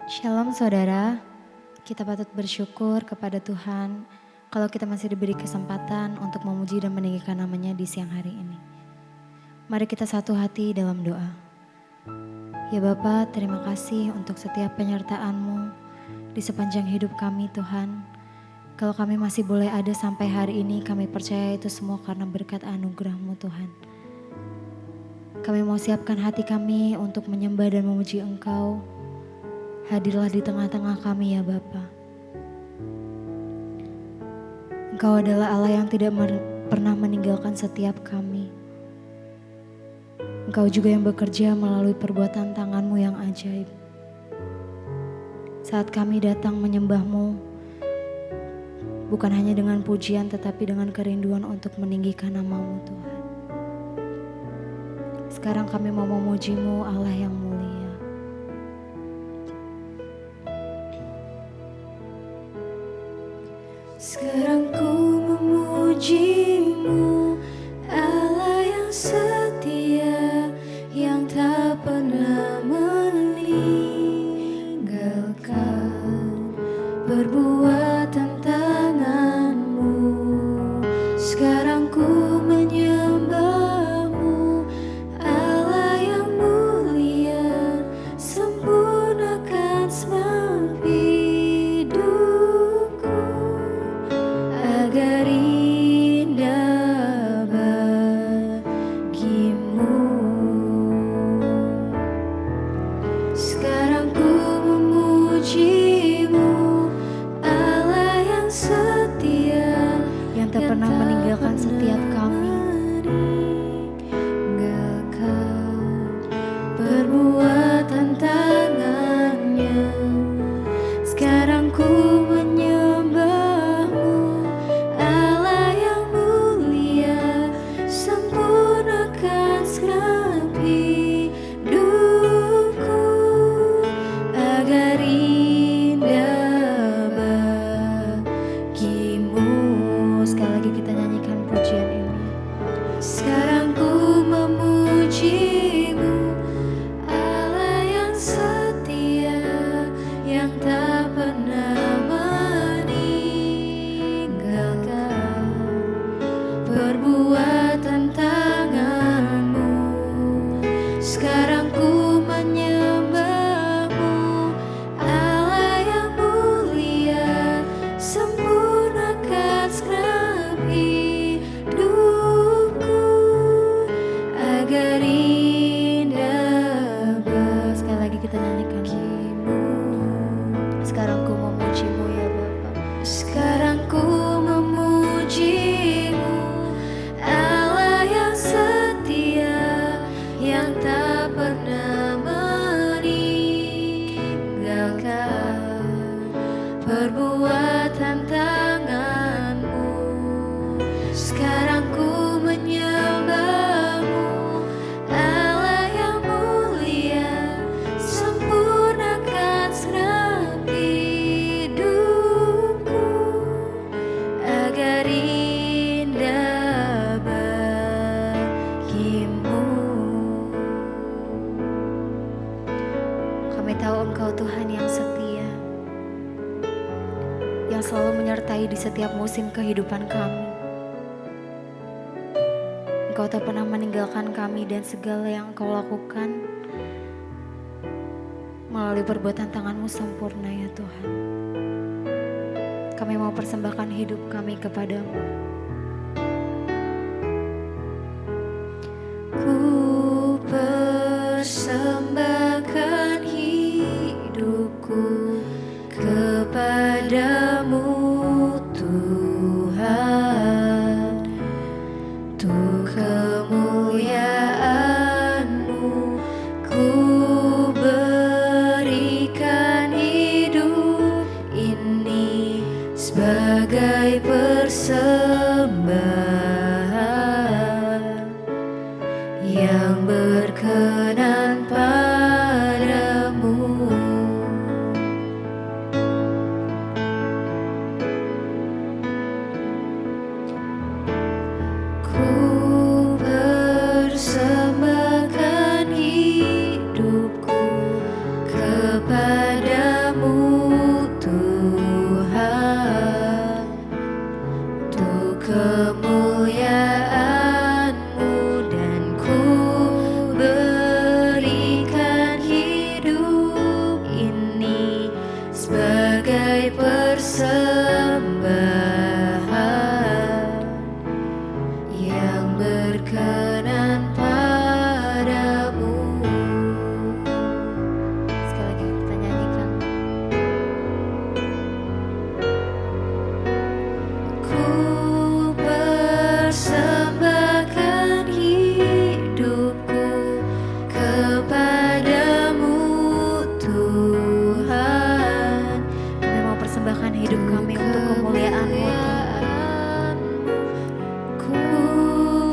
Shalom saudara, kita patut bersyukur kepada Tuhan kalau kita masih diberi kesempatan untuk memuji dan meninggikan namanya di siang hari ini. Mari kita satu hati dalam doa. Ya Bapa, terima kasih untuk setiap penyertaan-Mu di sepanjang hidup kami Tuhan. Kalau kami masih boleh ada sampai hari ini, kami percaya itu semua karena berkat anugerah-Mu Tuhan. Kami mau siapkan hati kami untuk menyembah dan memuji Engkau. Hadirlah di tengah-tengah kami ya Bapa. Engkau adalah Allah yang tidak pernah meninggalkan setiap kami. Engkau juga yang bekerja melalui perbuatan tangan-Mu yang ajaib. Saat kami datang menyembah-Mu, bukan hanya dengan pujian tetapi dengan kerinduan untuk meninggikan nama-Mu Tuhan. Sekarang kami mau memuji-Mu Allah yang mulia. Sekarang ku memuji-Mu, Allah yang setia, yang tak pernah meninggalkan perbuatan tangan-Mu. Sekarang ku menyembah-Mu, Allah yang mulia, sempurnakan sebab hidupku agar indah bagimu. Sekarang ku memuji-Mu, Allah yang setia, Yang tak pernah meninggalkan setiap kami. meninggalkan perbuatan tangannya. Sekarang ku menyembah-Mu, Allah yang mulia, sempurnakan segenap hidupku agar indah bagimu. Sekali lagi kita nyanyikan pujian ini. Sekarang ku memuji-Mu, Allah yang setia, yang tak pernah meninggalkan perbuatan tangan-Mu. Sekarang ku menyembah-Mu, Allah yang mulia, sempurnakan segenap hidupku agar indah Sekali lagi kita nyanyikan. bagimu. Sekarang ku memuji-Mu ya Bapa. Sekarang ku memuji-Mu, Allah yang setia, yang tak pernah meninggalkan perbuatan tangan-Mu. Sekarang ku menyembah-Mu, Allah yang mulia, sempurnakan segenap hidupku agar indah bagimu. Kami tahu Engkau Tuhan yang setia, yang selalu menyertai di setiap musim kehidupan kami. Engkau tak pernah meninggalkan kami dan segala yang Engkau lakukan melalui perbuatan tangan-Mu sempurna ya Tuhan. Kami mau persembahkan hidup kami kepadamu. Ku persembahkan hidupku kepadamu Tuhan, untuk kemuliaan-Mu ku berikan hidup ini sebagai persembahan yang berkenan padamu. Ku persembahkan hidupku kepada berkenan padamu. Sekali lagi kita nyanyikan. Ku persembahkan hidupku kepadamu Tuhan. Kami mau persembahkan hidup kami untuk kemuliaan-Mu Tuhan. Ku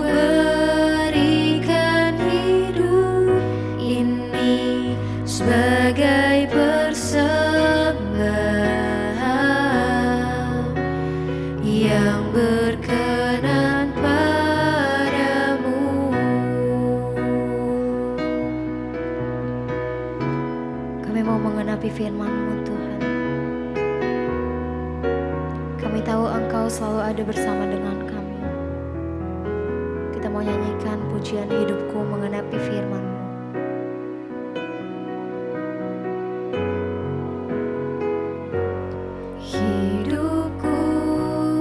berikan hidup ini sebagai persembahan yang berkenan padamu. Kami mau mengenapi firman-Mu Tuhan. Kami tahu Engkau selalu ada bersama dengan kami. Kita mau nyanyikan pujian hidupku mengenapi firman-Mu. Hidupku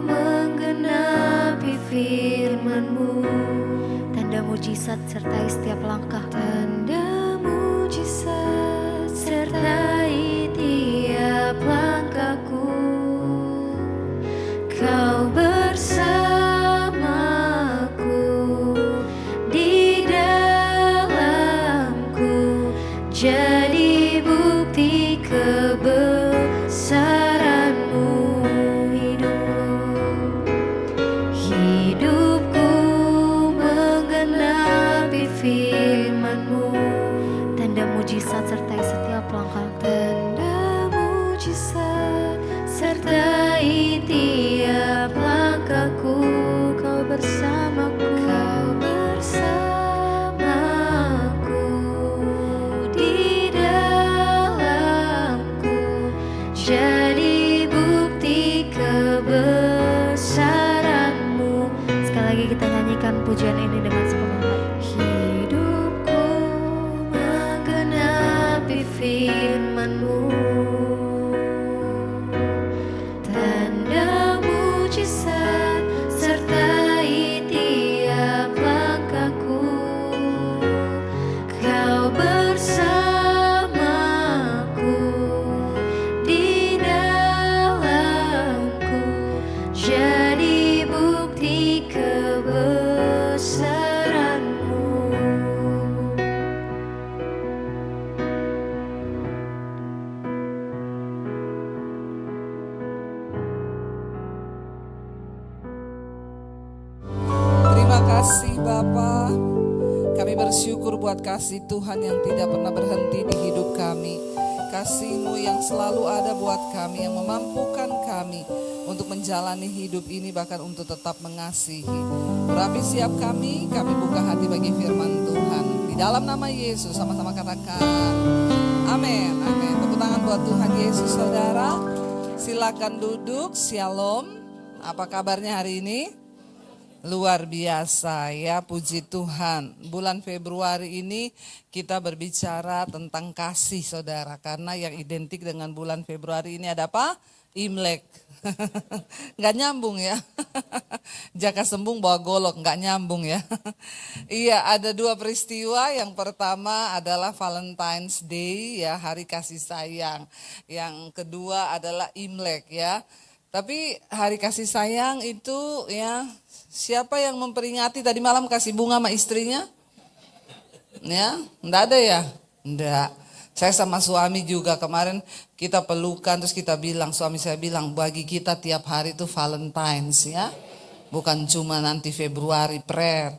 menggenapi firman-Mu, Tanda mujizat sertai setiap langkah. tanda mujizat sertai tiap langkahku. Kau bersamaku di dalamku, jadi bukti kebesaran-Mu. Hidupku menggenapi firman-Mu, Tanda mujizat sertai setiap langkah. tanda mujizat sertai tiap langkahku. Kau bersamaku, di dalamku, jadi bukti kebesaran-Mu. Sekali lagi kita nyanyikan pujian ini dengan sepenuh hati. Hidupku menggenapi firman-Mu, tanda mujizat sertai tiap langkahku. Kau bersamaku di dalamku, jadi bukti kebesaran-Mu. Terima kasih Bapa. Kami bersyukur buat kasih Tuhan yang tidak pernah berhenti di hidup kami. Kasih-Mu yang selalu ada buat kami, yang memampukan kami untuk menjalani hidup ini, bahkan untuk tetap mengasihi. Berapi siap kami buka hati bagi firman Tuhan. Di dalam nama Yesus sama-sama katakan amin, amin. Tepuk tangan buat Tuhan Yesus saudara. Silakan duduk, shalom. Apa kabarnya hari ini? Luar biasa ya, puji Tuhan. Bulan Februari ini kita berbicara tentang kasih saudara. Karena yang identik dengan bulan Februari ini ada apa? Imlek. Nggak nyambung ya. Jaka sembung bawa golok, nggak nyambung ya. Iya, ada dua peristiwa. Yang pertama adalah Valentine's Day ya, hari kasih sayang. Yang kedua adalah Imlek ya. Tapi hari kasih sayang itu ya, siapa yang memperingati tadi malam kasih bunga sama istrinya? Ya, enggak ada ya? Enggak. Saya sama suami juga kemarin kita pelukan, terus kita bilang, suami saya bilang bagi kita tiap hari itu Valentine's ya. Bukan cuma nanti Februari pret.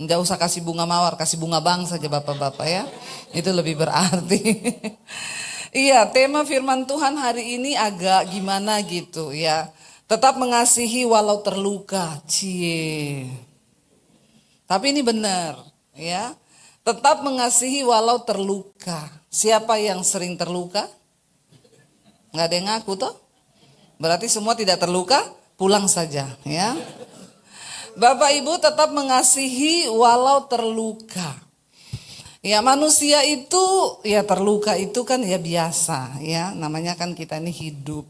Enggak usah kasih bunga mawar, kasih bunga bang saja bapak-bapak ya. Itu lebih berarti. Iya, tema firman Tuhan hari ini agak gimana gitu ya. Tetap mengasihi walau terluka. Cie. Tapi ini benar ya. Tetap mengasihi walau terluka. Siapa yang sering terluka? Nggak ada yang ngaku toh? Berarti semua tidak terluka, pulang saja ya. Bapak Ibu tetap mengasihi walau terluka. Ya manusia itu ya terluka itu kan ya biasa ya. Namanya kan kita ini hidup.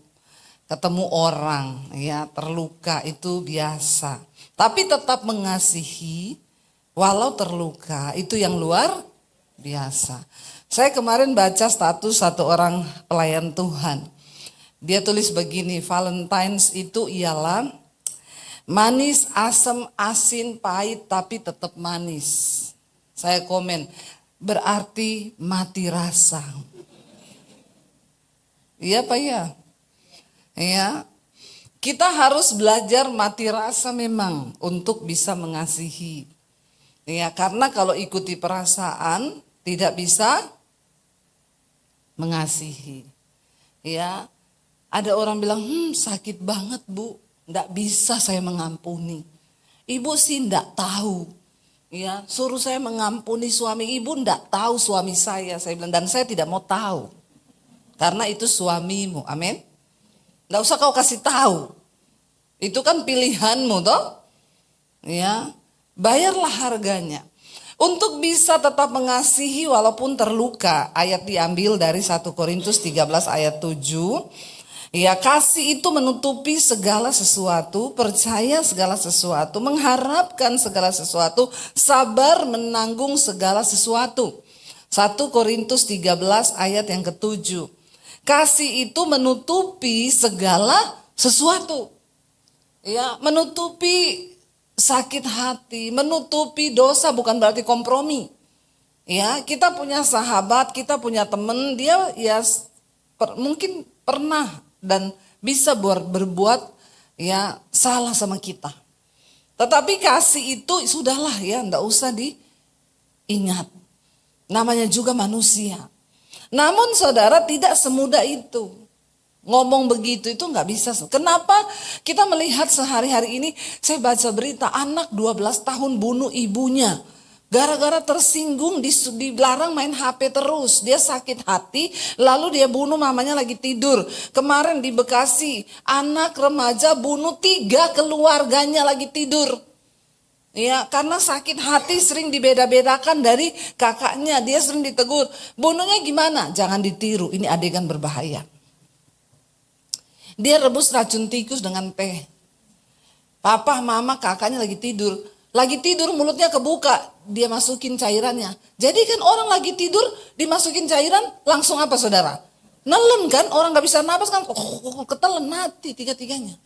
Ketemu orang ya terluka itu biasa. tapi tetap mengasihi walau terluka. Itu yang luar biasa. Saya kemarin baca status satu orang pelayan Tuhan. Dia tulis begini, Valentine's itu ialah manis, asam, asin, pahit tapi tetap manis. Saya komen, berarti mati rasa. Iya Pak ya? Ya, kita harus belajar mati rasa memang untuk bisa mengasihi. Ya, karena kalau ikuti perasaan tidak bisa mengasihi. Ya, ada orang bilang, sakit banget Bu, enggak bisa saya mengampuni. Ibu sih enggak tahu. Ya, suruh saya mengampuni suami ibu, enggak tahu suami saya bilang, dan saya tidak mau tahu. Karena itu suamimu, amin. Enggak usah kau kasih tahu. Itu kan pilihanmu toh. Ya, bayarlah harganya. Untuk bisa tetap mengasihi walaupun terluka. Ayat diambil dari 1 Korintus 13 ayat 7. Ya, kasih itu menutupi segala sesuatu, percaya segala sesuatu, mengharapkan segala sesuatu, sabar menanggung segala sesuatu. 1 Korintus 13 ayat yang ke-7. Kasih itu menutupi segala sesuatu. Ya, menutupi sakit hati, menutupi dosa, bukan berarti kompromi. Ya, kita punya sahabat, kita punya teman, dia ya mungkin pernah dan bisa berbuat ya salah sama kita. Tetapi kasih itu sudahlah ya, enggak usah diingat. Namanya juga manusia. Namun saudara, tidak semudah itu. Ngomong begitu itu enggak bisa. Kenapa kita melihat sehari-hari ini, saya baca berita anak 12 tahun bunuh ibunya. Gara-gara tersinggung dilarang main HP terus. Dia sakit hati lalu dia bunuh mamanya lagi tidur. Kemarin di Bekasi anak remaja bunuh 3 keluarganya lagi tidur. Ya, karena sakit hati sering dibeda-bedakan dari kakaknya. Dia sering ditegur. Bunuhnya gimana? Jangan ditiru, ini adegan berbahaya. Dia rebus racun tikus dengan teh. Papa, mama, kakaknya lagi tidur. Lagi tidur mulutnya kebuka, dia masukin cairannya. Jadi kan orang lagi tidur dimasukin cairan langsung apa saudara? Nelen kan, orang gak bisa napas kan, ketelan mati tiga-tiganya.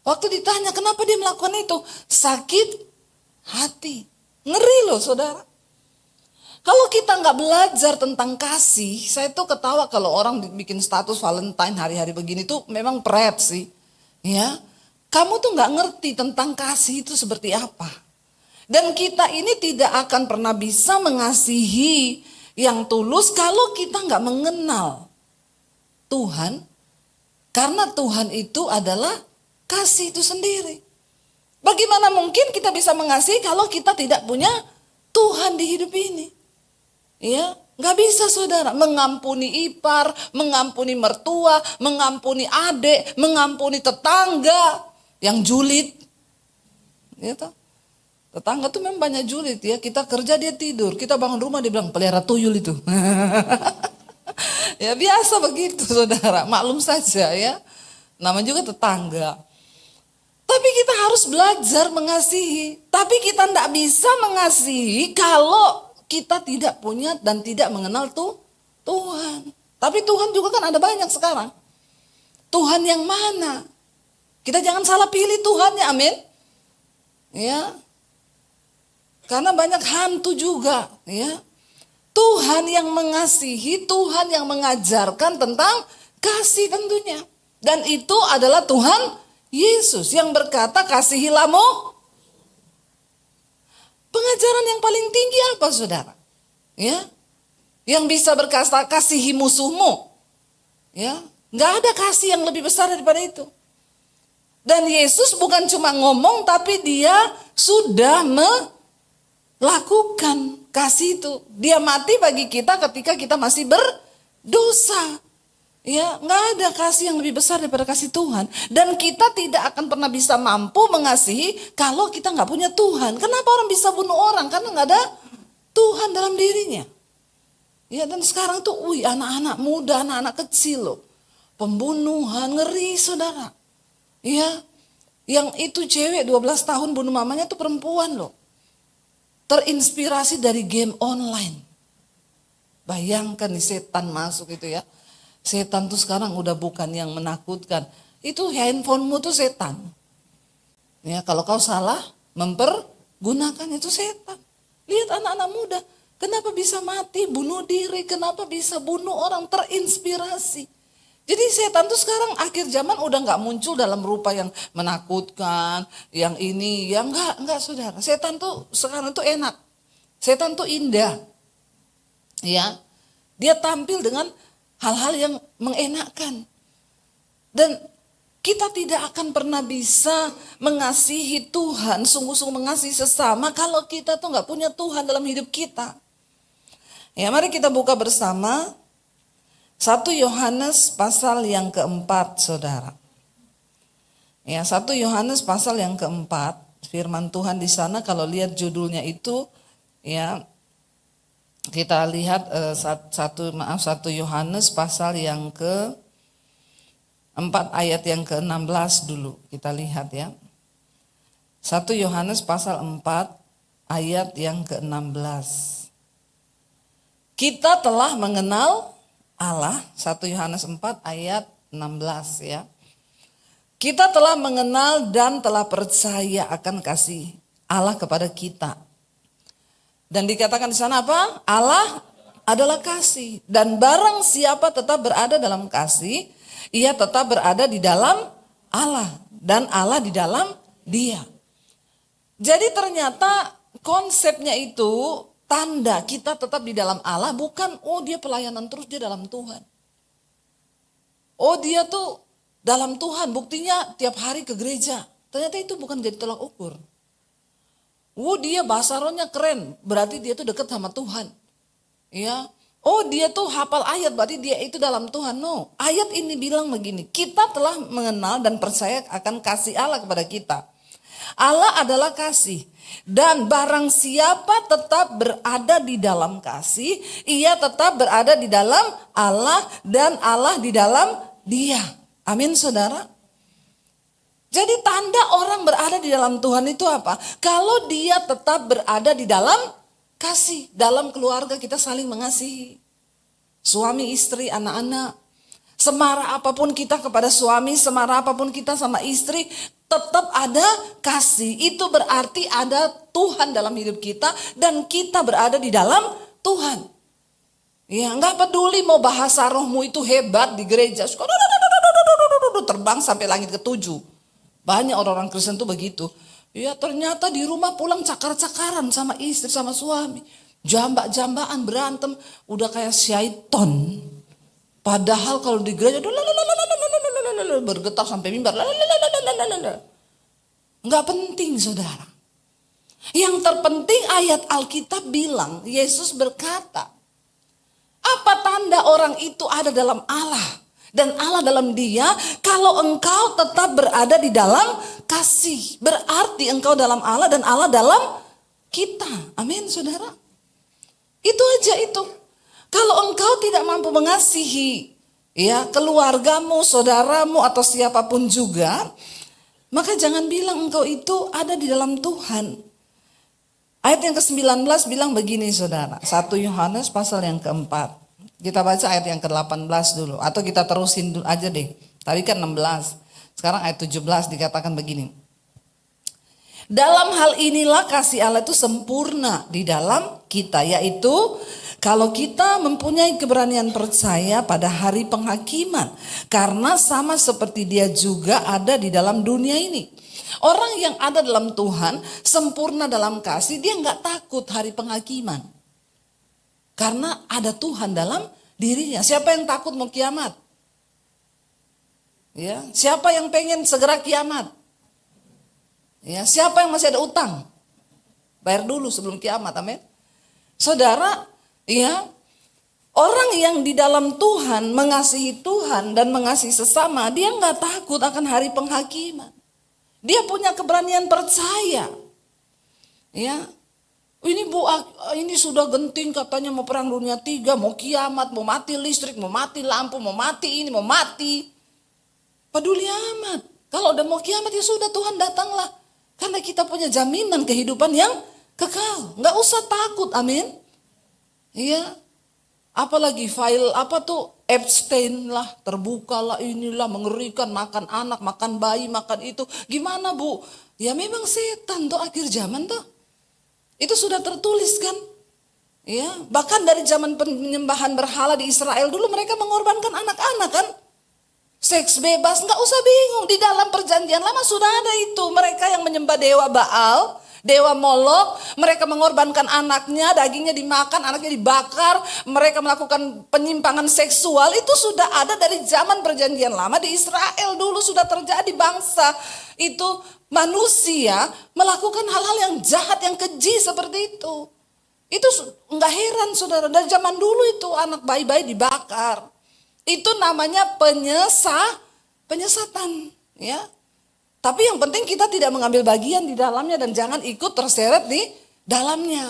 Waktu ditanya kenapa dia melakukan itu, sakit hati. Ngeri loh saudara. Kalau kita gak belajar tentang kasih, saya tuh ketawa kalau orang bikin status Valentine hari-hari begini tuh memang pret sih. Ya. Kamu tuh gak ngerti tentang kasih itu seperti apa. Dan kita ini tidak akan pernah bisa mengasihi yang tulus kalau kita gak mengenal Tuhan. Karena Tuhan itu adalah kasih itu sendiri. Bagaimana mungkin kita bisa mengasihi kalau kita tidak punya Tuhan di hidup ini? Ya, gak bisa saudara. Mengampuni ipar, mengampuni mertua, mengampuni adik, mengampuni tetangga yang julid, ya toh. Tetangga tuh memang banyak julid ya. Kita kerja dia tidur, kita bangun rumah dia bilang pelihara tuyul itu. Ya biasa begitu saudara, maklum saja ya. Nama juga tetangga. Tapi kita harus belajar mengasihi. Tapi kita tidak bisa mengasihi kalau kita tidak punya dan tidak mengenal Tuhan. Tapi Tuhan juga kan ada banyak sekarang. Tuhan yang mana? Kita jangan salah pilih Tuhannya, amin. Ya. Karena banyak hantu juga, ya. Tuhan yang mengasihi, Tuhan yang mengajarkan tentang kasih tentunya. Dan itu adalah Tuhan Yesus yang berkata kasihilah mu. Pengajaran yang paling tinggi apa saudara? Ya. Yang bisa berkata kasihi musuhmu. Ya. Gak ada kasih yang lebih besar daripada itu. Dan Yesus bukan cuma ngomong tapi dia sudah melakukan kasih itu. Dia mati bagi kita ketika kita masih berdosa. Ya, nggak ada kasih yang lebih besar daripada kasih Tuhan. Dan kita tidak akan pernah bisa mampu mengasihi kalau kita nggak punya Tuhan. Kenapa orang bisa bunuh orang? Karena nggak ada Tuhan dalam dirinya. Ya, dan sekarang tuh, anak-anak muda, anak-anak kecil loh. Pembunuhan, ngeri saudara. Ya, Yang itu cewek 12 tahun bunuh mamanya tuh perempuan loh. Terinspirasi dari game online. Bayangkan nih setan masuk itu ya. Setan tuh sekarang udah bukan yang menakutkan. Itu handphonemu tuh setan. Ya, kalau kau salah mempergunakan itu setan. Lihat anak-anak muda. Kenapa bisa mati, bunuh diri, kenapa bisa bunuh orang, terinspirasi. Jadi setan tuh sekarang akhir zaman udah gak muncul dalam rupa yang menakutkan, yang ini, yang enggak saudara. Setan tuh sekarang tuh enak, setan tuh indah. Ya, dia tampil dengan hal-hal yang mengenakkan. Dan kita tidak akan pernah bisa mengasihi Tuhan, sungguh-sungguh mengasihi sesama kalau kita tuh gak punya Tuhan dalam hidup kita. Ya, mari kita buka bersama 1 Yohanes pasal yang keempat, saudara. Ya, 1 Yohanes pasal yang keempat, firman Tuhan di sana kalau lihat judulnya itu, ya kita lihat 1 Yohanes pasal yang keempat ayat yang ke-16 dulu kita lihat ya. 1 Yohanes pasal 4 ayat yang ke-16. Kita telah mengenal Allah, 1 Yohanes 4 ayat 16 ya. Kita telah mengenal dan telah percaya akan kasih Allah kepada kita. Dan dikatakan di sana apa? Allah adalah kasih. Dan barang siapa tetap berada dalam kasih, ia tetap berada di dalam Allah. Dan Allah di dalam dia. Jadi ternyata konsepnya itu, tanda kita tetap di dalam Allah bukan oh dia pelayanan terus dia dalam Tuhan. Oh dia tuh dalam Tuhan buktinya tiap hari ke gereja. Ternyata itu bukan jadi tolak ukur. Oh dia bahasa rohnya keren berarti dia tuh dekat sama Tuhan. Ya. Oh dia tuh hafal ayat berarti dia itu dalam Tuhan. No, ayat ini bilang begini, kita telah mengenal dan percaya akan kasih Allah kepada kita. Allah adalah kasih. Dan barang siapa tetap berada di dalam kasih, ia tetap berada di dalam Allah dan Allah di dalam dia. Amin saudara. Jadi tanda orang berada di dalam Tuhan itu apa? Kalau dia tetap berada di dalam kasih. Dalam keluarga kita saling mengasihi. Suami, istri, anak-anak. Semarah apapun kita kepada suami, semarah apapun kita sama istri, tetap ada kasih. Itu berarti ada Tuhan dalam hidup kita dan kita berada di dalam Tuhan. Ya, nggak peduli mau bahasa rohmu itu hebat di gereja, terbang sampai langit ketujuh. Banyak orang-orang Kristen tuh begitu. Ya ternyata di rumah pulang cakar-cakaran sama istri sama suami, jambak-jambakan berantem, udah kayak syaiton. Padahal kalau di gereja bergetar sampai mimbar. Enggak penting saudara. Yang terpenting ayat Alkitab bilang, Yesus berkata, apa tanda orang itu ada dalam Allah dan Allah dalam dia? Kalau engkau tetap berada di dalam kasih, berarti engkau dalam Allah dan Allah dalam kita. Amin saudara. Itu aja itu. Kalau engkau tidak mampu mengasihi ya keluargamu, saudaramu atau siapapun juga, maka jangan bilang engkau itu ada di dalam Tuhan. Ayat yang ke-19 bilang begini saudara, 1 Yohanes pasal yang keempat. Kita baca ayat yang ke-18 dulu, atau kita terusin dulu aja deh. Tadi kan 16, sekarang ayat 17 dikatakan begini. Dalam hal inilah kasih Allah itu sempurna di dalam kita, yaitu kalau kita mempunyai keberanian percaya pada hari penghakiman, karena sama seperti dia juga ada di dalam dunia ini. Orang yang ada dalam Tuhan, sempurna dalam kasih, dia nggak takut hari penghakiman. Karena ada Tuhan dalam dirinya. Siapa yang takut mau kiamat? Ya, siapa yang pengen segera kiamat? Ya, siapa yang masih ada utang? Bayar dulu sebelum kiamat, amin. Saudara, ya, orang yang di dalam Tuhan, mengasihi Tuhan dan mengasihi sesama, dia nggak takut akan hari penghakiman. Dia punya keberanian percaya. Ya, ini sudah genting katanya mau perang dunia 3, mau kiamat, mau mati listrik, mau mati lampu, mau mati ini, mau mati. Peduli amat. Kalau udah mau kiamat ya sudah, Tuhan datanglah. Karena kita punya jaminan kehidupan yang kekal. Nggak usah takut, amin. Iya. Apalagi file apa tuh, Epstein lah, terbuka lah, inilah mengerikan, makan anak, makan bayi, makan itu. Gimana Bu? Ya memang setan tuh akhir zaman tuh. Itu sudah tertulis kan. Ya, bahkan dari zaman penyembahan berhala di Israel dulu mereka mengorbankan anak-anak kan. Seks bebas, nggak usah bingung. Di dalam perjanjian lama sudah ada itu. Mereka yang menyembah dewa Baal, dewa Molok, mereka mengorbankan anaknya, dagingnya dimakan, anaknya dibakar. Mereka melakukan penyimpangan seksual. Itu sudah ada dari zaman perjanjian lama di Israel dulu sudah terjadi. Bangsa itu manusia melakukan hal-hal yang jahat, yang keji seperti itu. Itu nggak heran saudara, dari zaman dulu itu anak bayi-bayi dibakar. Itu namanya penyesatan, ya. Tapi yang penting kita tidak mengambil bagian di dalamnya dan jangan ikut terseret di dalamnya.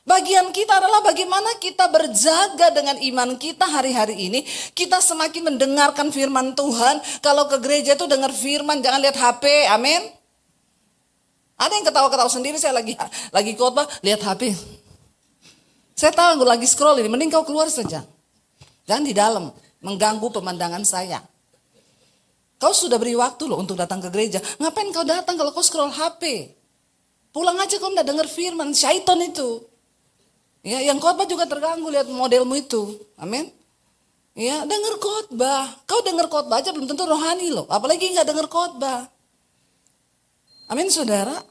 Bagian kita adalah bagaimana kita berjaga dengan iman kita hari-hari ini. Kita semakin mendengarkan firman Tuhan. Kalau ke gereja itu dengar firman, jangan lihat HP, amin. Ada yang ketawa-ketawa sendiri, saya lagi khotbah, lihat HP. Saya tahu gue lagi scroll ini, mending kau keluar saja. Jangan di dalam. Mengganggu pemandangan saya. Kau sudah beri waktu loh untuk datang ke gereja. Ngapain kau datang kalau kau scroll HP? Pulang aja kau enggak dengar firman. Syaitan itu. Ya, yang khotbah juga terganggu lihat modelmu itu. Amin. Ya, dengar khotbah. Kau dengar khotbah aja belum tentu rohani loh. Apalagi enggak dengar khotbah. Amin saudara.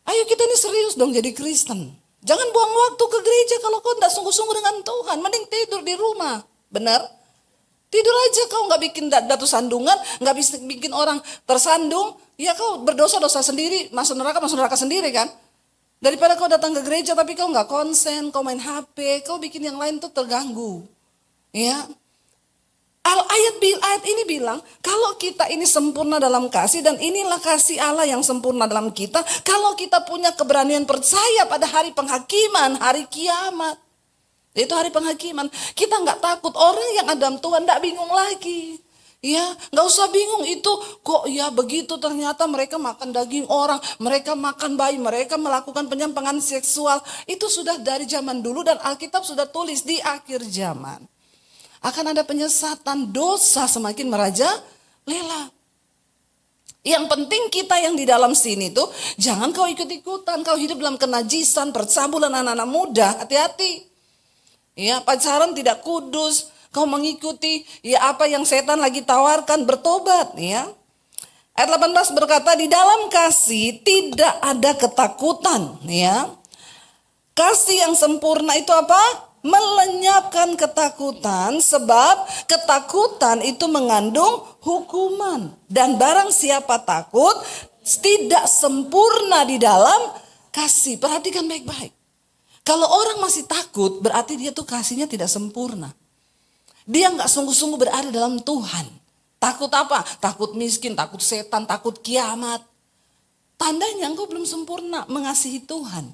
Ayo kita ini serius dong jadi Kristen. Jangan buang waktu ke gereja kalau kau enggak sungguh-sungguh dengan Tuhan. Mending tidur di rumah. Benar? Tidur aja, kau nggak bikin datu sandungan, nggak bisa bikin orang tersandung, ya kau berdosa-dosa sendiri, masuk neraka sendiri kan. Daripada kau datang ke gereja tapi kau nggak konsen, kau main HP, kau bikin yang lain tuh terganggu. Ya, ayat ini bilang kalau kita ini sempurna dalam kasih dan inilah kasih Allah yang sempurna dalam kita. Kalau kita punya keberanian percaya pada hari penghakiman, hari kiamat. Itu hari penghakiman. Kita nggak takut, orang yang ada dalam Tuhan nggak bingung lagi. Ya, nggak usah bingung itu kok ya begitu ternyata mereka makan daging orang, mereka makan bayi, mereka melakukan penyimpangan seksual. Itu sudah dari zaman dulu dan Alkitab sudah tulis di akhir zaman. Akan ada penyesatan, dosa semakin merajalela. Yang penting kita yang di dalam sini tuh jangan kau ikut-ikutan, kau hidup dalam kenajisan, percabulan anak-anak muda, hati-hti. Ya, pacaran tidak kudus, kau mengikuti ya apa yang setan lagi tawarkan, bertobat ya. Ayat 18 berkata di dalam kasih tidak ada ketakutan ya. Kasih yang sempurna itu apa? Melenyapkan ketakutan, sebab ketakutan itu mengandung hukuman. Dan barang siapa takut tidak sempurna di dalam kasih. Perhatikan baik-baik. Kalau orang masih takut, berarti dia tuh kasihnya tidak sempurna. Dia nggak sungguh-sungguh berada dalam Tuhan. Takut apa? Takut miskin, takut setan, takut kiamat. Tandanya engkau belum sempurna mengasihi Tuhan.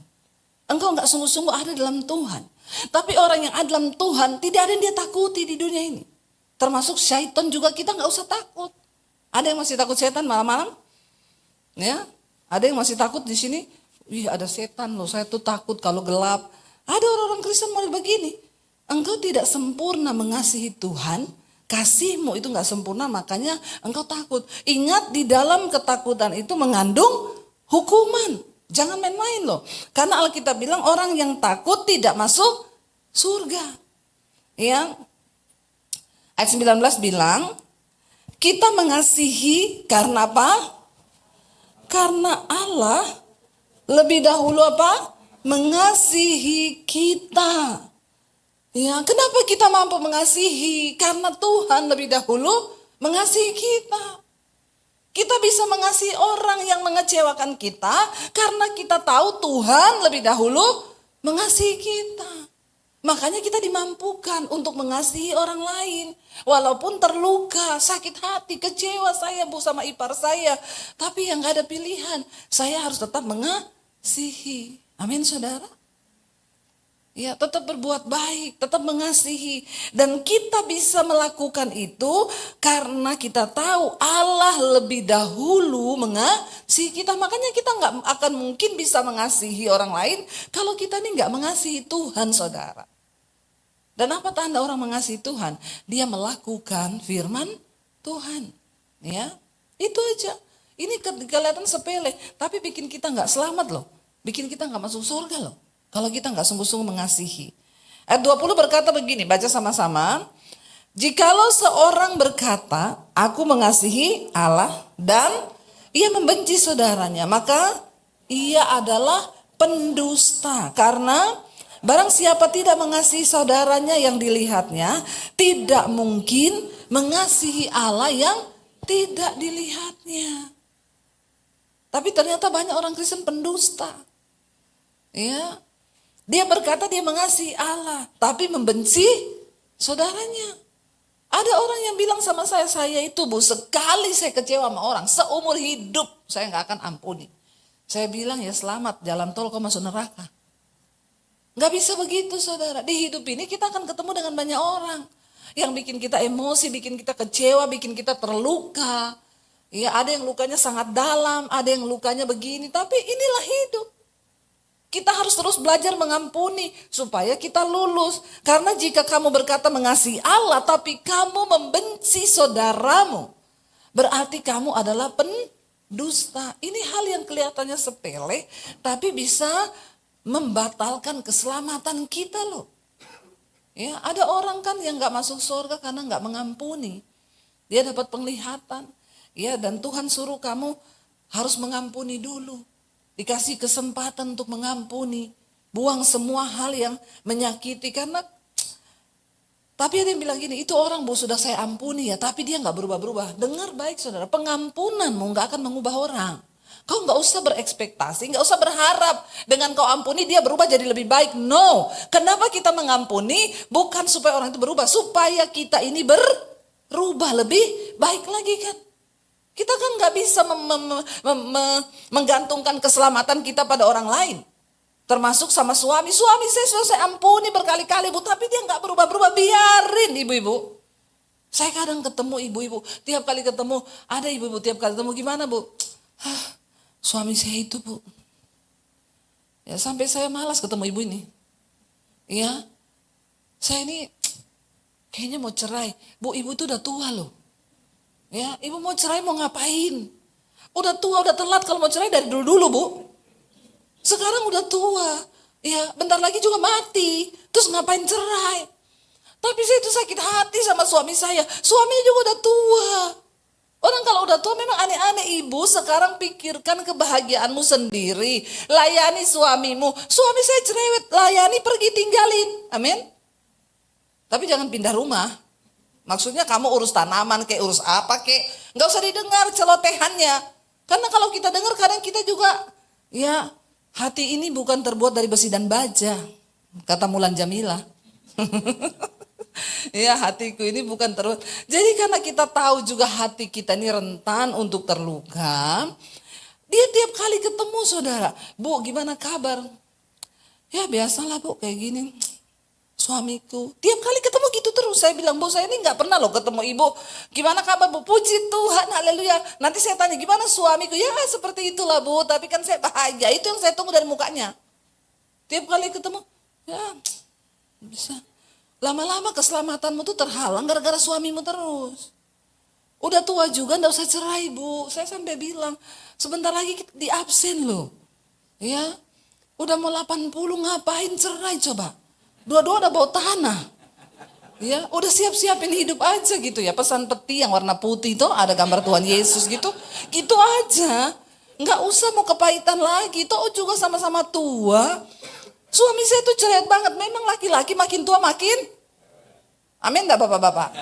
Engkau nggak sungguh-sungguh ada dalam Tuhan. Tapi orang yang ada dalam Tuhan, tidak ada yang dia takuti di dunia ini. Termasuk syaitan juga kita nggak usah takut. Ada yang masih takut setan malam-malam? Ya, ada yang masih takut di sini? Wih, ada setan loh, saya tuh takut kalau gelap. Ada orang-orang Kristen model begini. Engkau tidak sempurna mengasihi Tuhan, kasihmu itu gak sempurna, makanya engkau takut. Ingat, di dalam ketakutan itu mengandung hukuman. Jangan main-main loh. Karena Alkitab bilang orang yang takut tidak masuk surga. Ya. Ayat 19 bilang, kita mengasihi karena apa? Karena Allah lebih dahulu apa? Mengasihi kita. Ya, kenapa kita mampu mengasihi? Karena Tuhan lebih dahulu mengasihi kita. Kita bisa mengasihi orang yang mengecewakan kita karena kita tahu Tuhan lebih dahulu mengasihi kita. Makanya kita dimampukan untuk mengasihi orang lain. Walaupun terluka, sakit hati, kecewa saya bu sama ipar saya. Tapi yang gak ada pilihan, saya harus tetap mengasihi. Amin saudara. Ya, tetap berbuat baik, tetap mengasihi. Dan kita bisa melakukan itu karena kita tahu Allah lebih dahulu mengasihi kita. Makanya kita nggak akan mungkin bisa mengasihi orang lain kalau kita ini nggak mengasihi Tuhan, saudara. Dan apa tanda orang mengasihi Tuhan? Dia melakukan firman Tuhan. Ya, itu aja. Ini kelihatan sepele, tapi bikin kita nggak selamat loh. Bikin kita nggak masuk surga loh. Kalau kita nggak sungguh-sungguh mengasihi. Ayat 20 berkata begini, baca sama-sama. Jikalau seorang berkata, aku mengasihi Allah dan ia membenci saudaranya, maka ia adalah pendusta. Karena barang siapa tidak mengasihi saudaranya yang dilihatnya, tidak mungkin mengasihi Allah yang tidak dilihatnya. Tapi ternyata banyak orang Kristen pendusta. Ya, dia berkata dia mengasihi Allah, tapi membenci saudaranya. Ada orang yang bilang sama saya itu Bu, sekali saya kecewa sama orang, seumur hidup saya nggak akan ampuni. Saya bilang ya selamat, jalan tol kau masuk neraka. Nggak bisa begitu saudara. Di hidup ini kita akan ketemu dengan banyak orang yang bikin kita emosi, bikin kita kecewa, bikin kita terluka. Ya, ada yang lukanya sangat dalam, ada yang lukanya begini, tapi inilah hidup. Kita harus terus belajar mengampuni supaya kita lulus. Karena jika kamu berkata mengasihi Allah tapi kamu membenci saudaramu, berarti kamu adalah pendusta. Ini hal yang kelihatannya sepele tapi bisa membatalkan keselamatan kita loh. Ya, ada orang kan yang gak masuk surga karena gak mengampuni. Dia dapat penglihatan. Ya, dan Tuhan suruh kamu harus mengampuni dulu. Dikasih kesempatan untuk mengampuni. Buang semua hal yang menyakiti. Karena, tapi ada yang bilang gini, itu orang Bu sudah saya ampuni ya, tapi dia gak berubah-berubah. Dengar baik saudara, pengampunanmu gak akan mengubah orang. Kau gak usah berekspektasi, gak usah berharap dengan kau ampuni dia berubah jadi lebih baik. No, kenapa kita mengampuni? Bukan supaya orang itu berubah, supaya kita ini berubah lebih baik lagi kan. Kita kan gak bisa menggantungkan keselamatan kita pada orang lain. Termasuk sama suami. Suami saya sudah saya ampuni berkali-kali Bu, tapi dia gak berubah-berubah. Biarin ibu-ibu. Saya kadang ketemu ibu-ibu, tiap kali ketemu, ada ibu-ibu tiap kali ketemu, gimana Bu? Suami saya itu Bu. Ya sampai saya malas ketemu ibu ini. Ya, saya ini kayaknya mau cerai. Bu, ibu itu udah tua loh. Ya, ibu mau cerai mau ngapain? Udah tua, udah telat kalau mau cerai dari dulu-dulu Bu. Sekarang udah tua. Ya, bentar lagi juga mati. Terus ngapain cerai? Tapi saya itu sakit hati sama suami saya. Suaminya juga udah tua. Orang kalau udah tua memang aneh-aneh ibu. Sekarang pikirkan kebahagiaanmu sendiri. Layani suamimu. Suami saya cerewet, layani pergi tinggalin. Amin. Tapi jangan pindah rumah. Maksudnya kamu urus tanaman kayak urus apa kayak. Gak usah didengar celotehannya. Karena kalau kita dengar kadang kita juga. Ya, hati ini bukan terbuat dari besi dan baja. Kata Mulan Jamila. Ya, hatiku ini bukan terbuat. Jadi karena kita tahu juga hati kita ini rentan untuk terluka. Dia tiap kali ketemu saudara. Bu, gimana kabar? Ya biasalah Bu, kayak gini. Suamiku. Tiap kali ketemu gitu terus. Saya bilang, Bu saya ini gak pernah loh ketemu ibu. Gimana kabar Bu? Puji Tuhan, haleluya. Nanti saya tanya, gimana suamiku? Ya seperti itulah Bu, tapi kan saya bahagia. Itu yang saya tunggu dari mukanya. Tiap kali ketemu, ya bisa. Lama-lama keselamatanmu tuh terhalang gara-gara suamimu terus. Udah tua juga gak usah cerai Bu. Saya sampai bilang, sebentar lagi di absen loh. Ya, udah mau 80 ngapain cerai coba. Dua-dua udah bawa tanah. Ya, udah siap-siapin hidup aja gitu ya. Pesan peti yang warna putih itu ada gambar Tuhan Yesus gitu. Gitu aja. Nggak usah mau kepahitan lagi. Toh juga sama-sama tua. Suami saya tuh cerewet banget. Memang laki-laki makin tua makin. Amin enggak Bapak-bapak?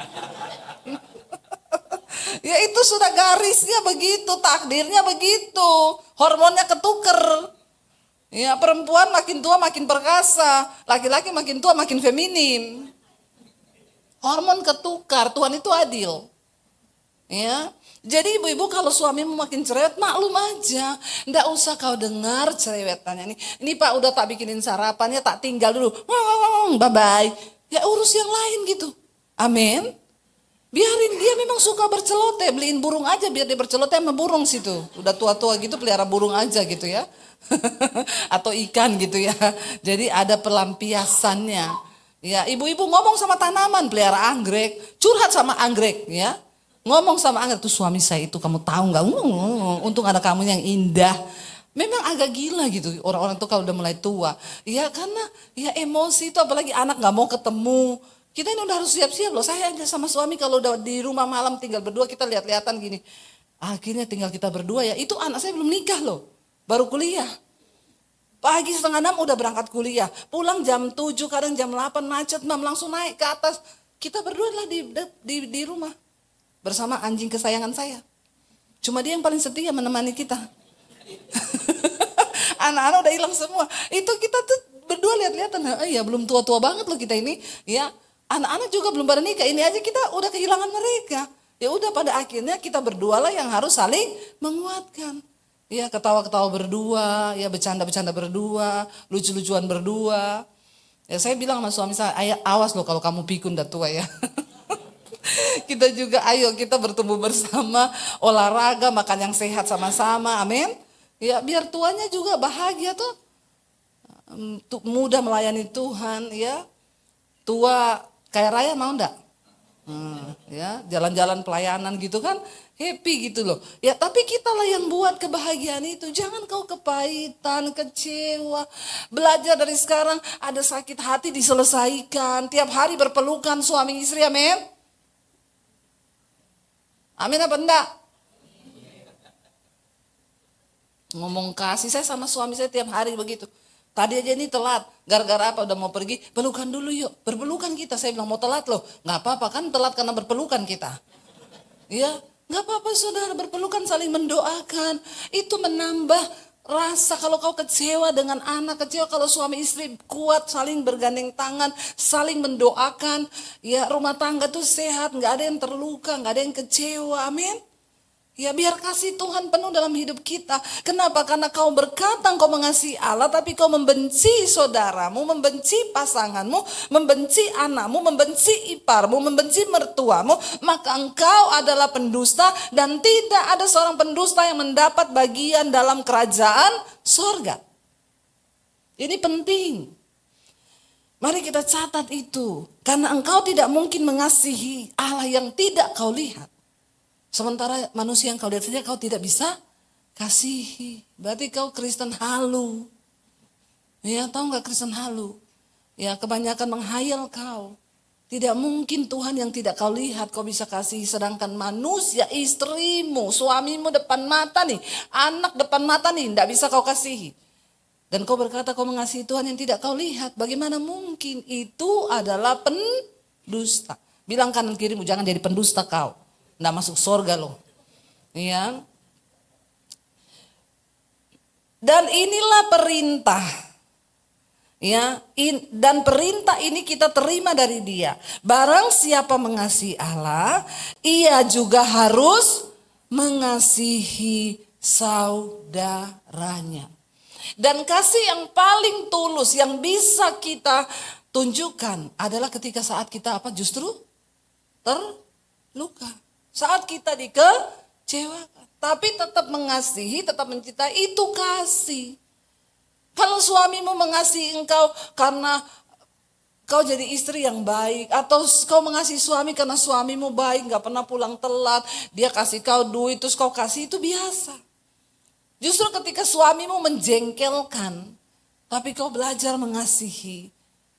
Ya itu sudah garisnya begitu, takdirnya begitu. Hormonnya ketuker. Ya, perempuan makin tua makin perkasa, laki-laki makin tua makin feminim. Hormon ketukar, Tuhan itu adil. Ya, Jadi ibu-ibu kalau suamimu makin cerewet, maklum aja. Nggak usah kau dengar cerewetannya. Ini Pak udah tak bikinin sarapannya, tak tinggal dulu. Bye-bye. Ya urus yang lain gitu. Amin. Biarin dia memang suka berceloteh. Beliin burung aja biar dia berceloteh sama burung situ. Udah tua-tua gitu pelihara burung aja gitu ya. Atau ikan gitu ya. Jadi ada pelampiasannya. Ya, ibu-ibu ngomong sama tanaman, pelihara anggrek. Curhat sama anggrek ya. Ngomong sama anggrek, tuh suami saya itu kamu tahu nggak? Untung ada kamu yang indah. Memang agak gila gitu orang-orang tuh kalau udah mulai tua. Ya karena ya emosi itu apalagi anak nggak mau ketemu. Kita ini udah harus siap-siap loh. Saya aja sama suami kalau udah di rumah malam tinggal berdua kita lihat-lihatan gini. Akhirnya tinggal kita berdua ya. Itu anak saya belum nikah loh. Baru kuliah. Pagi 5:30 udah berangkat kuliah. Pulang jam 7 kadang jam 8 macet. Mam langsung naik ke atas. Kita berdua lah di rumah. Bersama anjing kesayangan saya. Cuma dia yang paling setia menemani kita. Anak-anak udah hilang semua. Itu kita tuh berdua lihat-lihatan. Ya belum tua-tua banget loh kita ini. Ya anak-anak juga belum pada nikah. Ini aja kita udah kehilangan mereka. Ya udah pada akhirnya kita berdua lah yang harus saling menguatkan. Ya ketawa-ketawa berdua. Ya bercanda-bercanda berdua. Lucu-lucuan berdua. Ya saya bilang sama suami saya, ayah awas loh kalau kamu pikun dah tua ya. Kita juga ayo kita bertumbuh bersama, olahraga, makan yang sehat sama-sama, amin. Ya biar tuanya juga bahagia tuh, mudah melayani Tuhan ya. Tua kayak raya mau enggak? Ya jalan-jalan pelayanan gitu kan happy gitu loh. Ya tapi kita lah yang buat kebahagiaan itu. Jangan kau kepahitan, kecewa. Belajar dari sekarang ada sakit hati diselesaikan. Tiap hari berpelukan suami istri, amin. Amin apa enggak? Ngomong kasih, saya sama suami saya tiap hari begitu. Tadi aja ini telat, gara-gara apa udah mau pergi, pelukan dulu yuk, berpelukan kita. Saya bilang mau telat loh, gak apa-apa kan telat karena berpelukan kita. Ya, gak apa-apa saudara, berpelukan saling mendoakan. Itu menambah rasa kalau kau kecewa dengan anak, kecewa kalau suami istri kuat saling bergandeng tangan, saling mendoakan. Ya rumah tangga tuh sehat, gak ada yang terluka, gak ada yang kecewa, amin. Ya biar kasih Tuhan penuh dalam hidup kita. Kenapa? Karena kau berkata kau mengasihi Allah tapi kau membenci saudaramu, membenci pasanganmu, membenci anakmu, membenci iparmu, membenci mertuamu. Maka engkau adalah pendusta dan tidak ada seorang pendusta yang mendapat bagian dalam kerajaan sorga. Ini penting. Mari kita catat itu. Karena engkau tidak mungkin mengasihi Allah yang tidak kau lihat. Sementara manusia yang kau lihat saja kau tidak bisa kasihi. Berarti kau Kristen halu. Ya tahu gak Kristen halu? Ya kebanyakan menghayal kau. Tidak mungkin Tuhan yang tidak kau lihat kau bisa kasihi. Sedangkan manusia, istrimu, suamimu depan mata nih. Anak depan mata nih tidak bisa kau kasihi. Dan kau berkata kau mengasihi Tuhan yang tidak kau lihat. Bagaimana mungkin? Itu adalah pendusta. Bilang kanan kirimu jangan jadi pendusta kau. Nggak masuk surga loh. Ya. Dan inilah perintah. Ya, dan perintah ini kita terima dari Dia. Barang siapa mengasihi Allah, ia juga harus mengasihi saudaranya. Dan kasih yang paling tulus yang bisa kita tunjukkan adalah ketika saat kita justru terluka. Saat kita dikecewakan, tapi tetap mengasihi, tetap mencintai, itu kasih. Kalau suamimu mengasihi engkau karena kau jadi istri yang baik, atau kau mengasihi suami karena suamimu baik, gak pernah pulang telat, dia kasih kau duit, terus kau kasih, itu biasa. Justru ketika suamimu menjengkelkan, tapi kau belajar mengasihi,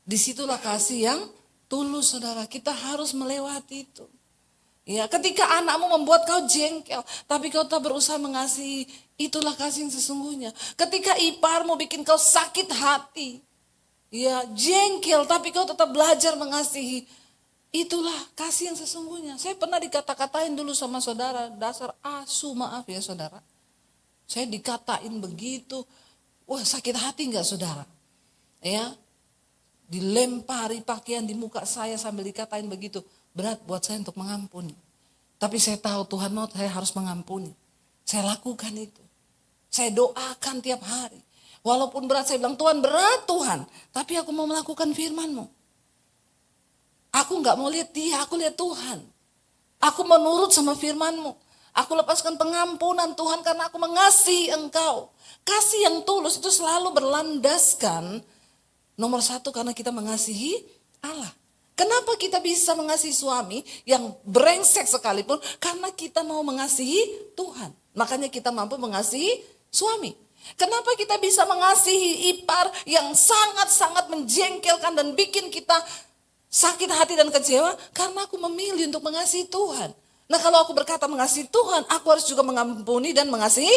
disitulah kasih yang tulus saudara. Kita harus melewati itu. Ya, ketika anakmu membuat kau jengkel, tapi kau tak berusaha mengasihi, itulah kasih yang sesungguhnya. Ketika iparmu bikin kau sakit hati, ya jengkel, tapi kau tetap belajar mengasihi, itulah kasih yang sesungguhnya. Saya pernah dikata-katain dulu sama saudara, dasar asu, maaf ya saudara. Saya dikatain begitu, wah sakit hati nggak saudara? Ya, dilempari pakaian di muka saya sambil dikatain begitu. Berat buat saya untuk mengampuni. Tapi saya tahu Tuhan mau saya harus mengampuni. Saya lakukan itu. Saya doakan tiap hari. Walaupun berat, saya bilang, Tuhan berat Tuhan. Tapi aku mau melakukan firman-Mu. Aku gak mau lihat dia, aku lihat Tuhan. Aku menurut sama firman-Mu. Aku lepaskan pengampunan Tuhan karena aku mengasihi Engkau. Kasih yang tulus itu selalu berlandaskan nomor satu karena kita mengasihi Allah. Kenapa kita bisa mengasihi suami yang brengsek sekalipun? Karena kita mau mengasihi Tuhan. Makanya kita mampu mengasihi suami. Kenapa kita bisa mengasihi ipar yang sangat-sangat menjengkelkan dan bikin kita sakit hati dan kecewa? Karena aku memilih untuk mengasihi Tuhan. Nah kalau aku berkata mengasihi Tuhan, aku harus juga mengampuni dan mengasihi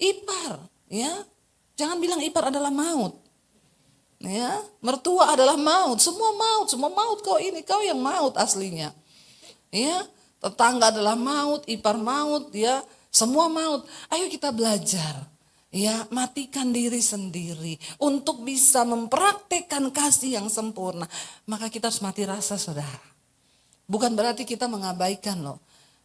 ipar. Ya, jangan bilang ipar adalah maut. Ya, mertua adalah maut, semua maut kau ini, kau yang maut aslinya. Ya, tetangga adalah maut, ipar maut, ya, semua maut. Ayo kita belajar. Ya, matikan diri sendiri untuk bisa mempraktekkan kasih yang sempurna. Maka kita harus mati rasa, saudara. Bukan berarti kita mengabaikan loh.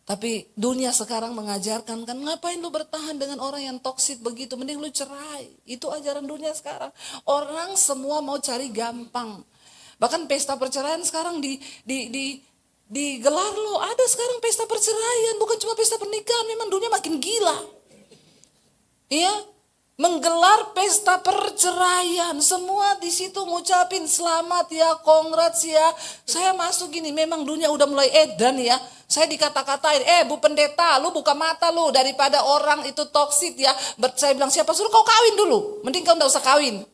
Tapi dunia sekarang mengajarkan kan, ngapain lu bertahan dengan orang yang toksik begitu, mending lu cerai. Itu ajaran dunia sekarang. Orang semua mau cari gampang. Bahkan pesta perceraian sekarang digelar loh. Ada sekarang pesta perceraian, bukan cuma pesta pernikahan, memang dunia makin gila. Iya, menggelar pesta perceraian, semua di situ ngucapin selamat ya, congrats ya. Saya masuk gini, memang dunia udah mulai edan ya. Saya dikata-katain, Bu pendeta, lu buka mata lu daripada orang itu toksik ya. Saya bilang, siapa suruh kau kawin dulu, mending kau gak usah kawin.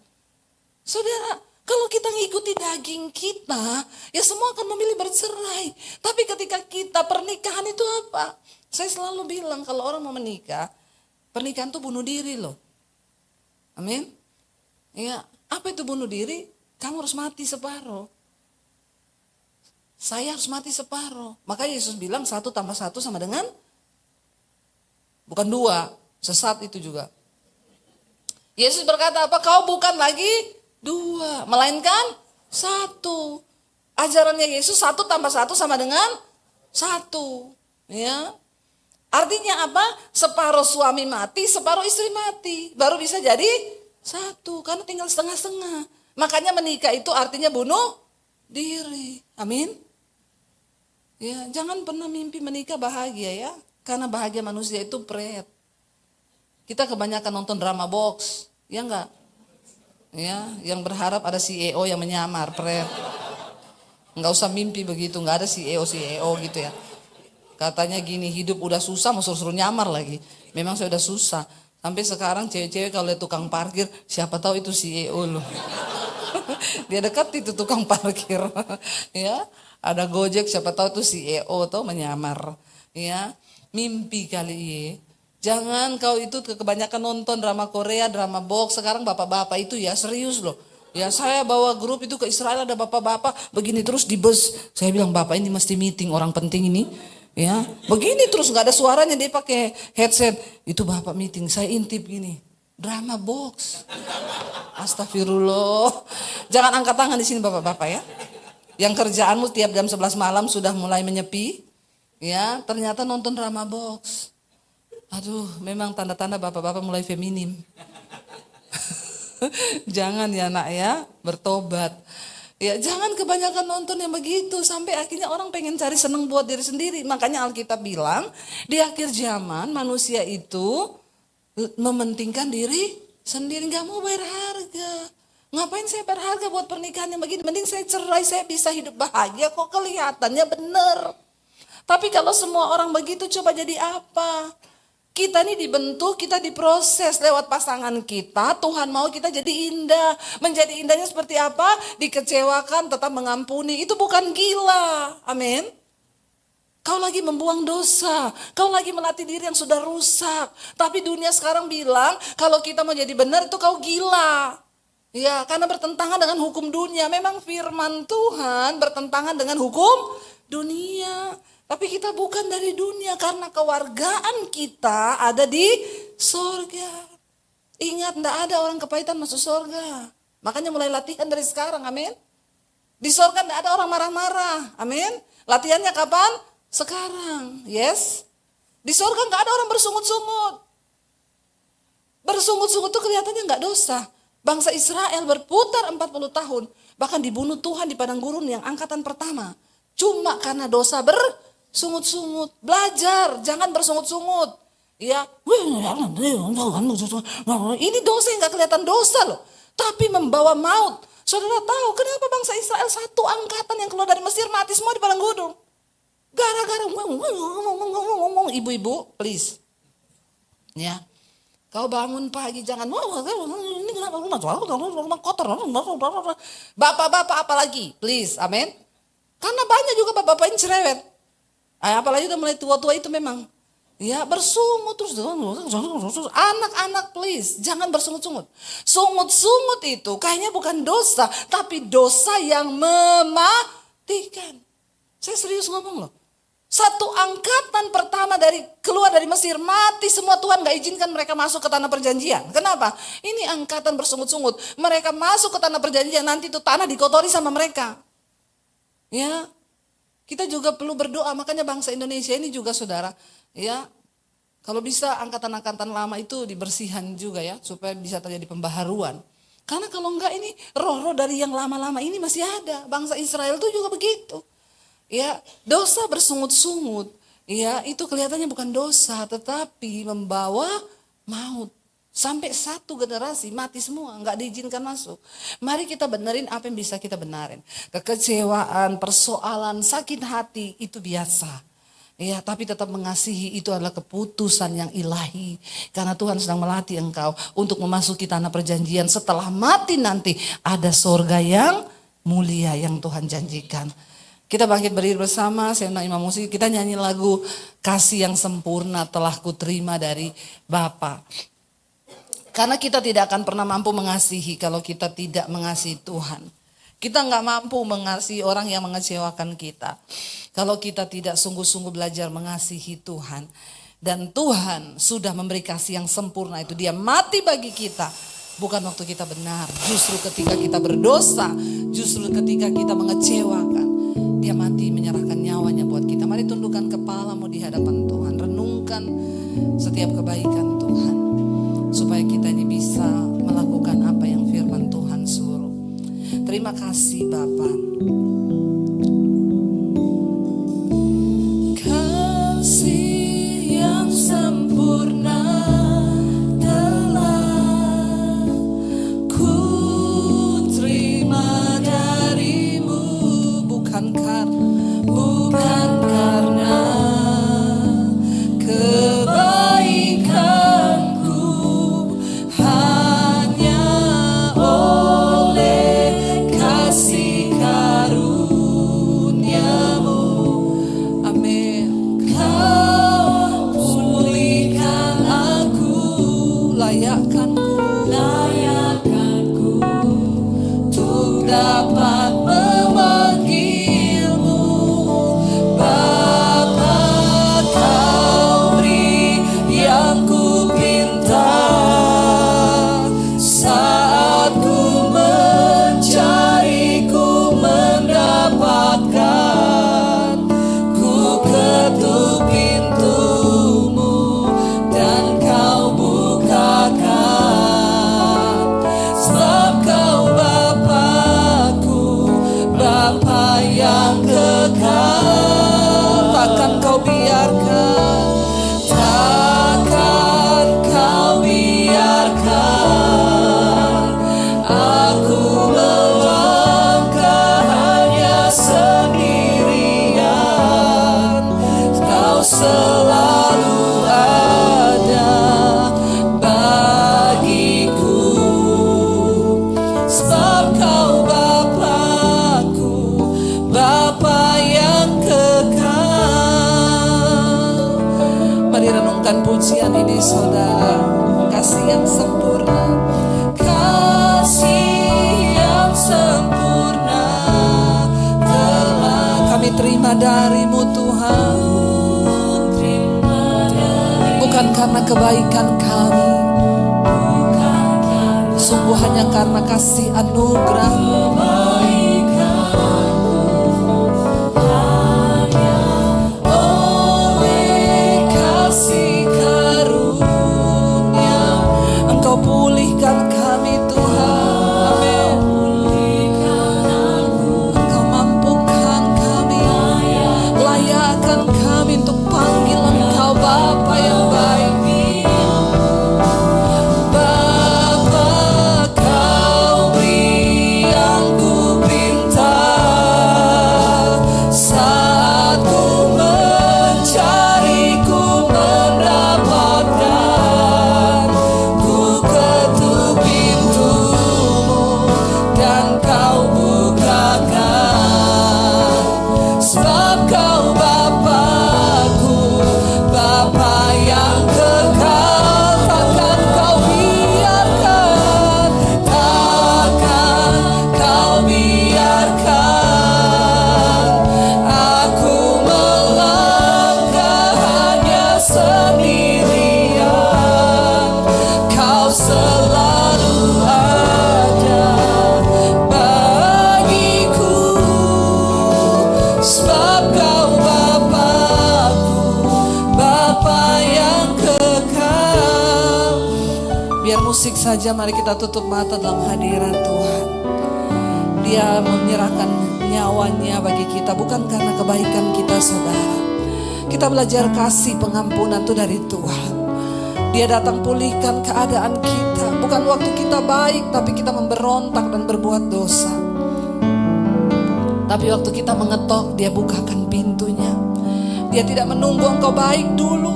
Saudara, kalau kita ngikuti daging kita, ya semua akan memilih bercerai. Tapi ketika kita pernikahan itu apa? Saya selalu bilang kalau orang mau menikah, pernikahan itu bunuh diri loh. Amin. Ya, apa itu bunuh diri? Kamu harus mati separuh. Saya harus mati separuh. Maka Yesus bilang 1 tambah 1 sama dengan bukan 2, sesat itu juga. Yesus berkata apa? Kau bukan lagi 2, melainkan 1. Ajarannya Yesus 1 tambah 1 sama dengan 1. Ya. Artinya apa? Separuh suami mati, separuh istri mati. Baru bisa jadi 1, karena tinggal setengah-setengah. Makanya menikah itu artinya bunuh diri. Amin. Ya, jangan pernah mimpi menikah bahagia ya. Karena bahagia manusia itu pret. Kita kebanyakan nonton drama box, ya enggak? Ya, yang berharap ada CEO yang menyamar, pret. Enggak usah mimpi begitu, enggak ada CEO gitu ya. Katanya gini, hidup udah susah mau suruh nyamar lagi. Memang saya udah susah. Sampai sekarang cewek-cewek kalau lihat tukang parkir, siapa tahu itu CEO loh. Dia dekat itu tukang parkir. Ya, ada Gojek, siapa tahu itu CEO tuh menyamar. Ya, mimpi kali ya. Jangan kau itu kebanyakan nonton drama Korea, drama box. Sekarang bapak-bapak itu ya serius loh. Ya saya bawa grup itu ke Israel, ada bapak-bapak begini terus di bus. Saya bilang, bapak ini mesti meeting orang penting ini. Ya, begini terus nggak ada suaranya, dia pakai headset. Itu bapak meeting, saya intip gini. Drama box. Astagfirullah. Jangan angkat tangan di sini bapak-bapak ya. Yang kerjaanmu tiap jam 11 malam sudah mulai menyepi. Ya, ternyata nonton drama box. Aduh, memang tanda-tanda bapak-bapak mulai feminim. Jangan ya nak ya, bertobat. Ya jangan kebanyakan nonton yang begitu. Sampai akhirnya orang pengen cari seneng buat diri sendiri. Makanya Alkitab bilang, di akhir zaman manusia itu mementingkan diri sendiri. Gak mau bayar harga. Ngapain saya berharga buat pernikahan yang begini? Mending saya cerai, saya bisa hidup bahagia. Kok kelihatannya bener. Tapi kalau semua orang begitu, coba jadi apa? Kita ini dibentuk, kita diproses lewat pasangan kita. Tuhan mau kita jadi indah. Menjadi indahnya seperti apa? Dikecewakan, tetap mengampuni. Itu bukan gila. Amin. Kau lagi membuang dosa. Kau lagi melatih diri yang sudah rusak. Tapi dunia sekarang bilang, kalau kita mau jadi benar itu kau gila. Ya, karena bertentangan dengan hukum dunia. Memang firman Tuhan bertentangan dengan hukum dunia. Tapi kita bukan dari dunia karena kewargaan kita ada di sorga. Ingat, tidak ada orang kepahitan masuk sorga. Makanya mulai latihan dari sekarang, amin. Di sorga tidak ada orang marah-marah, amin. Latihannya kapan? sekarang. Yes. Di surga gak ada orang bersungut-sungut. Bersungut-sungut itu kelihatannya gak dosa. Bangsa Israel berputar 40 tahun. Bahkan dibunuh Tuhan di padang gurun yang angkatan pertama. Cuma karena dosa bersungut-sungut. Belajar, jangan bersungut-sungut. Ya, ini dosa yang gak kelihatan dosa loh. Tapi membawa maut. Saudara tahu kenapa bangsa Israel satu angkatan yang keluar dari Mesir mati semua di padang gurun? Gara-gara ibu-ibu, please. Ya. Kau bangun pagi jangan ini kenapa rumah kotor. Bapak-bapak apalagi, please. Amin. Karena banyak juga bapak-bapak yang cerewet. Apalagi udah mulai tua-tua itu memang. Ya bersungut terus. Anak-anak please, jangan bersungut-sungut. Sungut-sungut itu kayaknya bukan dosa, tapi dosa yang mematikan. Saya serius ngomong loh. Satu angkatan pertama keluar dari Mesir mati semua, Tuhan gak izinkan mereka masuk ke tanah perjanjian. Kenapa? Ini angkatan bersungut-sungut. Mereka masuk ke tanah perjanjian, nanti itu tanah dikotori sama mereka. Ya, kita juga perlu berdoa. Makanya bangsa Indonesia ini juga saudara, ya, kalau bisa angkatan-angkatan lama itu dibersihkan juga ya, supaya bisa terjadi pembaharuan. Karena kalau enggak ini roh-roh dari yang lama-lama ini masih ada. Bangsa Israel itu juga begitu. Ya, dosa bersungut-sungut, ya itu kelihatannya bukan dosa, tetapi membawa maut. Sampai satu generasi mati semua, nggak diizinkan masuk. Mari kita benerin apa yang bisa kita benarin. Kekecewaan, persoalan, sakit hati itu biasa. Ya, tapi tetap mengasihi itu adalah keputusan yang ilahi. Karena Tuhan sedang melatih engkau untuk memasuki tanah perjanjian. Setelah mati nanti ada sorga yang mulia yang Tuhan janjikan. Kita bangkit berdiri bersama, saya undang imam musik, kita nyanyi lagu Kasih yang Sempurna Telah Kuterima dari Bapa. Karena kita tidak akan pernah mampu mengasihi kalau kita tidak mengasihi Tuhan. Kita nggak mampu mengasihi orang yang mengecewakan kita. Kalau kita tidak sungguh-sungguh belajar mengasihi Tuhan. Dan Tuhan sudah memberi kasih yang sempurna itu. Dia mati bagi kita. Bukan waktu kita benar. Justru ketika kita berdosa. Justru ketika kita mengecewakan. Dia mati menyerahkan nyawanya buat kita. Mari tundukkan kepalamu di hadapan Tuhan. Renungkan setiap kebaikan Tuhan. Supaya kita ini bisa melakukan apa yang firman Tuhan suruh. Terima kasih Bapa. Kasih yang sempurna telah ku terima darimu. Bukan karena kebaikanku, hanya oleh kasih karuniamu. Amin. Kau pulihkan aku, layakkanku untuk dapat selalu ada bagiku, sebab Kau Bapa-Ku, Bapa yang kekal. Mari renungkan pujian ini saudara. Kasih yang sempurna, kasih yang sempurna telah kami terima dari-Mu Tuhan. Bukan karena kebaikan kami, sungguh hanya karena kasih anugerah. saja mari kita tutup mata dalam hadirat Tuhan. Dia menyerahkan nyawanya bagi kita bukan karena kebaikan kita, saudara. Kita belajar kasih pengampunan itu dari Tuhan. Dia datang pulihkan keadaan kita. Bukan waktu kita baik tapi kita memberontak dan berbuat dosa. Tapi waktu kita mengetok, dia bukakan pintunya. Dia tidak menunggu engkau baik dulu,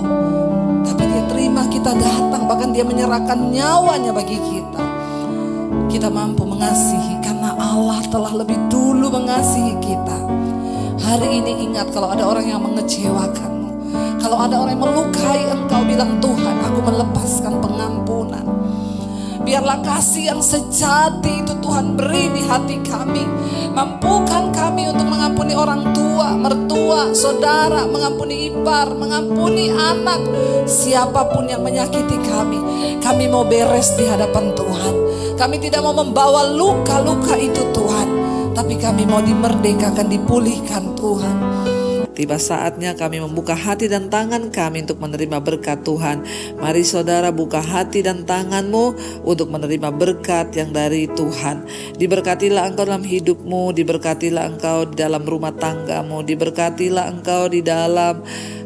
tapi dia terima kita datang. Bahkan dia menyerahkan nyawanya bagi kita. Kita mampu mengasihi karena Allah telah lebih dulu mengasihi kita. Hari ini ingat, kalau ada orang yang mengecewakanmu, kalau ada orang yang melukai engkau, bilang, Tuhan, aku melepaskan pengampunan. Biarlah kasih yang sejati itu Tuhan beri di hati kami. Mampukan kami untuk mengampuni orang tua, mertua, saudara, mengampuni ipar, mengampuni anak. Siapapun yang menyakiti kami, kami mau beres di hadapan Tuhan. Kami tidak mau membawa luka-luka itu Tuhan, tapi kami mau dimerdekakan, dipulihkan Tuhan. Tiba saatnya kami membuka hati dan tangan kami untuk menerima berkat Tuhan. Mari saudara, buka hati dan tanganmu untuk menerima berkat yang dari Tuhan. Diberkatilah engkau dalam hidupmu, diberkatilah engkau di dalam rumah tanggamu, diberkatilah engkau di dalam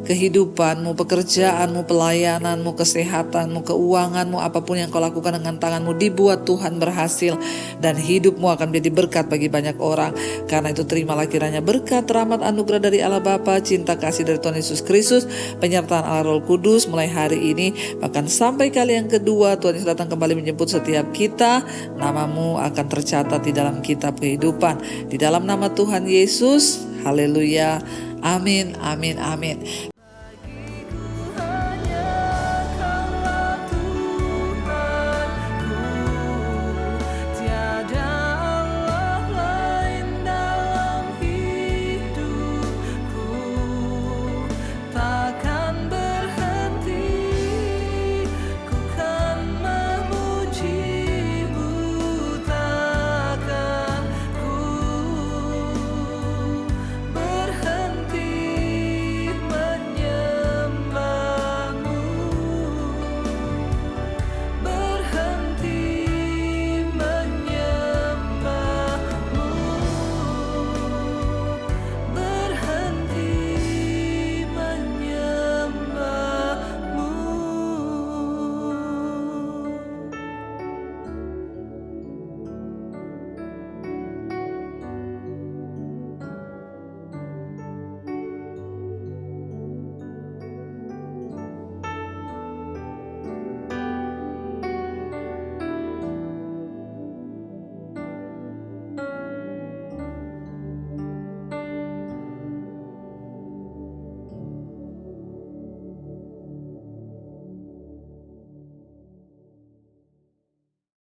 kehidupanmu, pekerjaanmu, pelayananmu, kesehatanmu, keuanganmu, apapun yang kau lakukan dengan tanganmu dibuat Tuhan berhasil, dan hidupmu akan menjadi berkat bagi banyak orang. Karena itu terimalah kiranya berkat, rahmat, anugerah dari Allah Bapa, cinta kasih dari Tuhan Yesus Kristus, penyertaan Allah Roh Kudus mulai hari ini bahkan sampai kali yang kedua Tuhan Yesus datang kembali menjemput setiap kita. Namamu akan tercatat di dalam kitab kehidupan. Di dalam nama Tuhan Yesus, haleluya, amin, amin, amin.